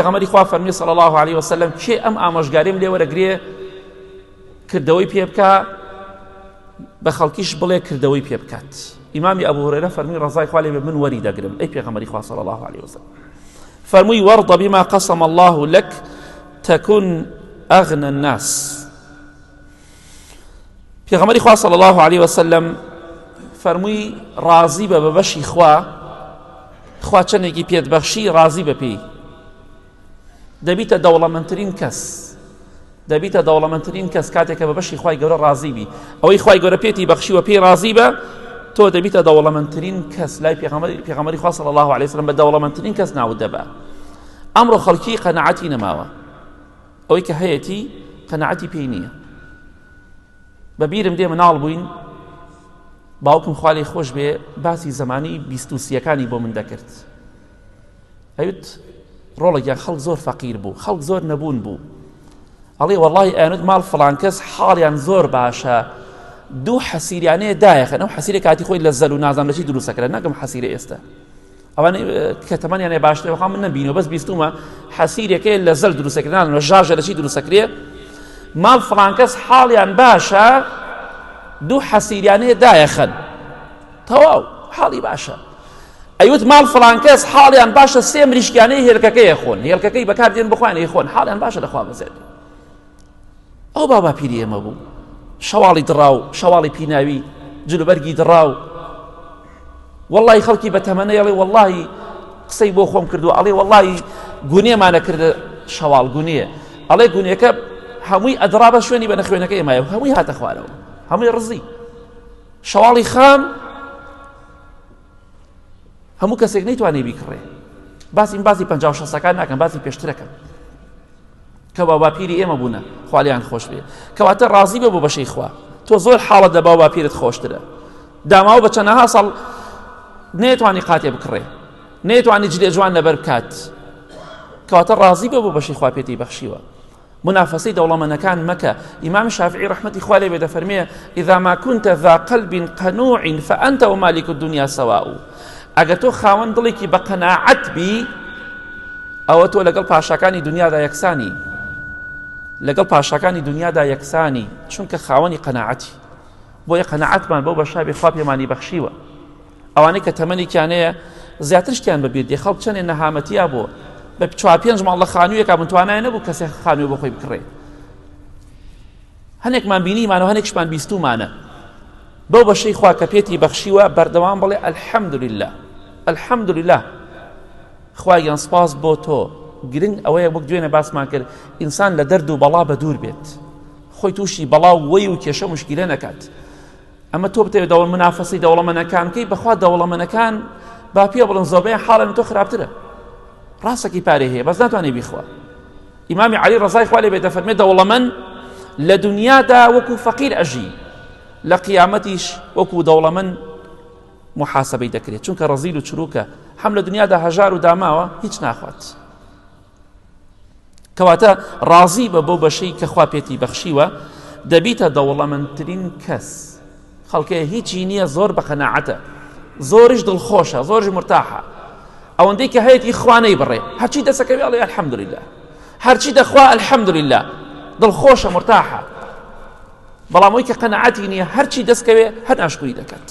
پێغەمبەری خوا فەرمی صلی الله علیه وسلم کێ ئەم ئامۆژگاریم لێ وەرەگرێ کردەوەی پێ بکە بە خەڵکیش بڵێ کردەوەی پێ بکات. ئیمامی ئەبوو هورەیرە فەرمی ڕەزای خوا لێ بێ من وەری دەگرم. ئەی پێغەمبەری خوا صلی الله علیه وسلم فەرمووی وەرضە بما قسم الله لك تكن أغنى الناس. پێغەمبەری خوا صلی الله علیه وسلم فەرمووی ڕازی بە بەشی خوا چەندێکی پێت بەخشی ڕازی بە پێی. دەبیتە دەوڵەمەندترین کەس کاتێکە بە بەشی خوای گەورە ڕازی بی. ئەوەی خوای گەورە پێتی بەخشیوە پێی ڕازی بە تۆ دەبیتە دەوڵەمەندترین کەس لای پێغەمبەری خوا صلی الله علیه وسلم بە دەوڵەمەندترین کەس ناوت دەبا. ئەمڕۆ خەڵکی قەناعەتی نەماوە، ئەوەی کە هەیەی قەناعەتی پێی نییە. بەبیرم دێ مناڵ بووین باوکم خوا لێی خۆش بێ باسی زەمانی 23ەکانی بۆ من دەکرد. ئەوت ڕۆڵێکیان خەڵک زۆر فەقیر بوو، خەڵک زۆر نەبوون بوو. ئەڵێ وەڵڵاهی ئەیانوت ماڵ فڵان کەس حاڵیان زۆر باشە، دوو حەسیریانەیە دایەخەن. ئەو حەسیرە کاتی خۆی لە زەل و نازانم لە چی دروستەکرا، نەگەم حەسیرە ئێستا ئەوانەی کە تەمەنیانەیە باشترە بەخوا من نەبینەوە، بەس بیستومە حەسیرێکەیە لە زەل دروستەکرا، نازانم لە ژاژە لە چی دروستەکرێ. ماڵ فڵان کەس حاڵیان باشە، دوو حەسیریانەیە دایەخەن، تەواو حاڵی باشە. ئەیوت ماڵ فڵان کەس حاڵیان باشە، سێ مریشکیانەی هێلکەکەیە خۆن، هێلکەکەی بەکاردێن بخوانەی خۆن، حاڵیان باشە دەخوا بەزێت. ئەو بابا پیری ئێمە بوو، شەواڵی دڕاو، شەواڵی پیناوی، جلوبەرگی دڕاو. وەڵڵاهی خەڵکی بەتەمەنەیەڵێ وەڵڵاهی قسەی بۆ خۆم کردو، ئەڵێ وەڵڵاهی گونێمانە کردە شەواڵ گونێ، ئەڵێ گونێەکە هەمووی ئەدرا بە شوێنی بە نەخوێنەکە ئێمایە، هەمووی هاتە خوارەوە، هەمووی ڕزی شەواڵی خام، هەموو کەسێک نەیتوانێ بیکڕێ. باسی 50-60ەکان ناکەم، باسی پێشترەکەم کە باپیری ئێمە بوونە خوا لیان خۆش بێ. کەواتە ڕازی بە بۆ بەشەی خوا. تۆ زۆر حاڵەت دەبا باپیرت خۆشترە، داماوە بە چەندەها ساڵ نەیتوانی قاتێ بکڕێ، نەیتوانی جلێ جوان لەبەر بکات. کەواتە ڕازی بە بۆ بەشەی خوا پێتی بەخشیوە. منافسەی دەوڵەمەندەکان مەکە. ئیمام شافعی ڕەحمەتی خوا لێ بێ دەفەرمێ إذا ما كنت ذا قلب قنوع فأنت ومالك الدنيا سواء. ئەگەر تۆ خاوەن دڵێکی بە قەناعەت بی، ئەوە تۆ لەگەڵ پاشاکانی دنیادا یەکسانی، لەگەڵ پاشاکانی دنیادا یەکسانی، چونکە خاوەنی قەناعەتی. بۆیە قەناعەتمان بەو بەشا بێ خوا پێمانی بەخشیوە. ئەوانەی کە تەمەنێکیانەیە زیاتر شتیان بەبیر دێ، خەڵک چەندێ نەهامەتیە بۆ بە 4-5 ماڵ لە خانوویەکە بتوانای نەبوو کەسێک خانووی بۆ خۆی بکڕێ. هەنێکمان بینیمانەوە، هەنێکشمان بیستومانە. بەو بەشەی خوا کە پێتی بەخشیوە بەردەوام بڵێ الحەمدولله، الحەمدولله، خوایان سپاس بۆ تۆ. گرنگ ئەوەیە وەک دوێنێ باسمان کرد، ئینسان لە دەرد و بەڵا بەدوور بێت، خۆی تووشی بەڵا و وەی و کێشە مشکیلە نەکات. ئەمە تۆ بتەوێت منافەسی دەوڵەمەندەکان بکەی، بەخوا دەوڵەمەندەکان با پێ بڵن زۆربەیان حاڵن تۆ خراپترە، ڕاستەکی پارێ هەیە بەس ناتوانێ بیخوا. ئیمامی عەلی ڕەزای خوا لێ بێ دەفەرمێ دەوڵەمەند لە دنیادا وەکو فەقیر ئەژی، لە قیامەتیش وەکو دەوڵەمەند محاسبەی دەکرێت، چونکە ڕەزیل و چروکە، هەم لە دنیادا هەژار و داماوە هیچ ناخوات. کەواتە ڕازی بە بۆ بەشەی کە خوا پێتی بەخشیوە دەبیتە دەوڵەمەندترین کەس. خەڵکەیە هیچی نییە، زۆر بە قەناعەتە، زۆریش دڵخۆشە، زۆریش مرتاحە. ئەوەندەی کە هەیەی خوانەی بڕێ، هەرچی دەسەکەوێ ئەڵێ الحەمدولله، هەرچی دەخوا الحەمدولله، دڵخۆشە مرتاحە. بەڵام ئەوەی کە قەناعەتی نییە، هەرچی دەستکەوێ هەر ناشکری دەکات.